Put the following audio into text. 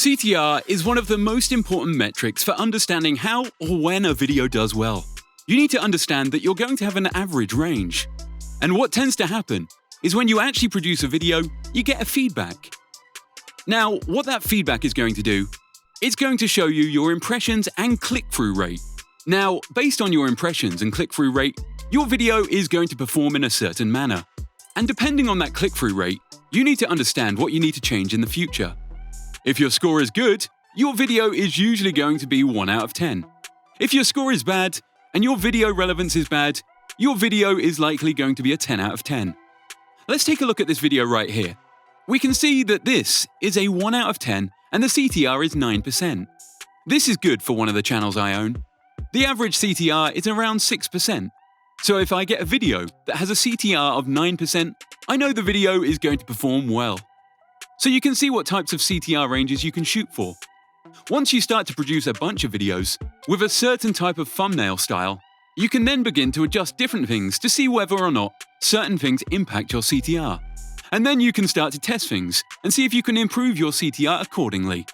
CTR is one of the most important metrics for understanding how or when a video does well. You need to understand that you're going to have an average range. And what tends to happen is when you actually produce a video, you get a feedback. Now, what that feedback is going to do, it's going to show you your impressions and click-through rate. Now, based on your impressions and click-through rate, your video is going to perform in a certain manner. And depending on that click-through rate, you need to understand what you need to change in the future. If your score is good, your video is usually going to be 1 out of 10. If your score is bad and your video relevance is bad, your video is likely going to be a 10 out of 10. Let's take a look at this video right here. We can see that this is a 1 out of 10 and the CTR is 9%. This is good for one of the channels I own. The average CTR is around 6%. So if I get a video that has a CTR of 9%, I know the video is going to perform well. So you can see what types of CTR ranges you can shoot for. Once you start to produce a bunch of videos with a certain type of thumbnail style, you can then begin to adjust different things to see whether or not certain things impact your CTR. And then you can start to test things and see if you can improve your CTR accordingly.